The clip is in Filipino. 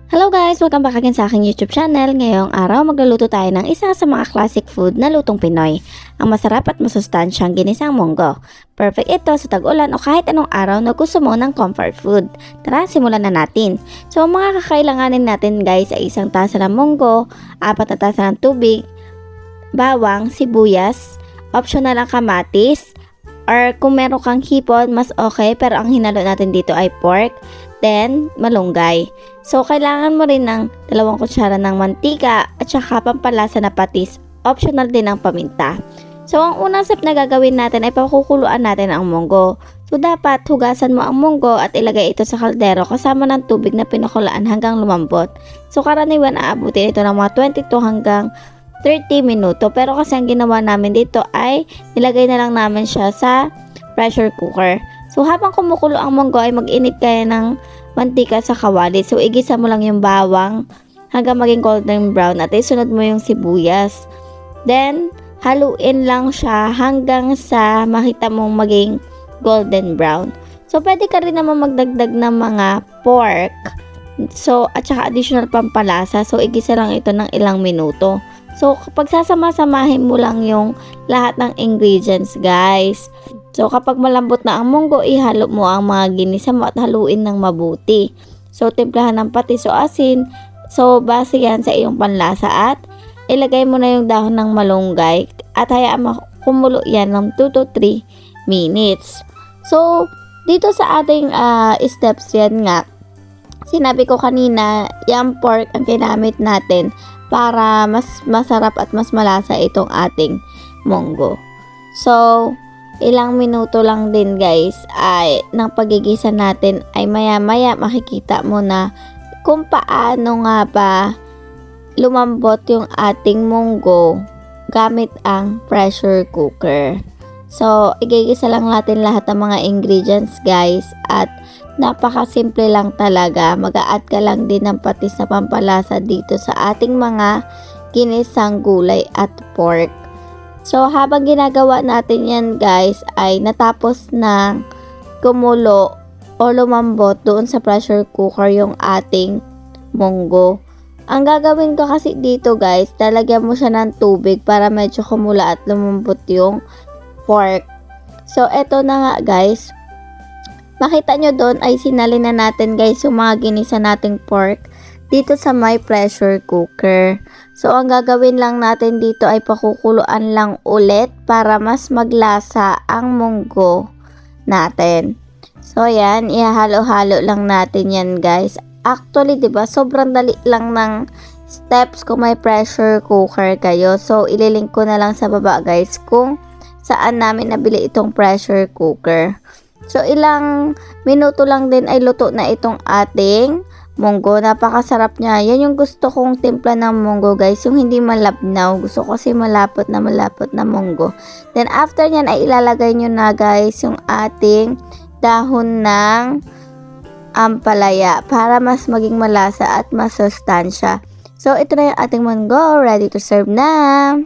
Hello guys! Welcome back again sa aking YouTube channel. Ngayong araw magluluto tayo ng isa sa mga classic food na lutong Pinoy. Ang masarap at masustansyang ginisang munggo. Perfect ito sa tag-ulan o kahit anong araw na gusto mo ng comfort food. Tara, simulan na natin. So ang mga kakailanganin natin guys ay isang tasa ng munggo, 4 na tasa ng tubig, bawang, sibuyas, optional ang kamatis, or kung meron kang hipon, mas okay, pero ang hinalo natin dito ay pork, then malunggay. So, kailangan mo rin ng 2 kutsara ng mantika at saka pampalasa na patis, optional din ang paminta. So, ang unang step na gagawin natin ay pakukuluan natin ang munggo. So, dapat hugasan mo ang munggo at ilagay ito sa kaldero kasama ng tubig na pinukulaan hanggang lumambot. So, karaniwan aabutin ito ng mga 22 hanggang 30 minuto, pero kasi ang ginawa namin dito ay nilagay na lang namin siya sa pressure cooker. So habang kumukulo ang munggo ay mag-init kayo ng mantika sa kawali. So igisa mo lang yung bawang hanggang maging golden brown at isunod mo yung sibuyas. Then haluin lang siya hanggang sa makita mong maging golden brown. So pwede ka rin naman magdagdag ng mga pork. So at saka additional pampalasa. So igisa lang ito ng ilang minuto. So, kapag sasama-samahin mo lang yung lahat ng ingredients, guys. So, kapag malambot na ang munggo, ihalo mo ang mga ginisa mo at haluin ng mabuti. So, timplahan ng patis o asin. So, base yan sa iyong panlasa at ilagay mo na yung dahon ng malunggay at hayaan mo kumulo yan ng 2 to 3 minutes. So, dito sa ating steps yan nga, sinabi ko kanina, yung pork ang ginamit natin para mas masarap at mas malasa itong ating munggo. So, ilang minuto lang din guys ay ng pagigisa natin ay maya-maya makikita mo na kung paano nga ba lumambot yung ating munggo gamit ang pressure cooker. So, igigisa lang natin lahat ng mga ingredients guys at napakasimple lang talaga. Mag-a-add ka lang din ng patis na pampalasa dito sa ating mga ginisang gulay at pork. So, habang ginagawa natin yan guys ay natapos na kumulo o lumambot doon sa pressure cooker yung ating munggo. Ang gagawin ko kasi dito guys, talagyan mo siya ng tubig para medyo kumula at lumambot yung pork. So, eto na nga guys. Makita nyo doon ay sinalin na natin guys yung mga ginisa nating pork dito sa may pressure cooker. So, ang gagawin lang natin dito ay pakukuluan lang ulit para mas maglasa ang munggo natin. So, yan. Ihalo-halo lang natin yan guys. Actually, diba, sobrang dali lang ng steps kung may pressure cooker kayo. So, ililink ko na lang sa baba guys kung saan namin nabili itong pressure cooker. So, ilang minuto lang din ay luto na itong ating munggo. Napakasarap niya. Yan yung gusto kong timpla ng munggo guys. Yung hindi malabnaw. Gusto ko kasi malapot na munggo. Then, after nyan ay ilalagay nyo na guys yung ating dahon ng ampalaya para mas maging malasa at masustansya. So, ito na yung ating munggo. Ready to serve na!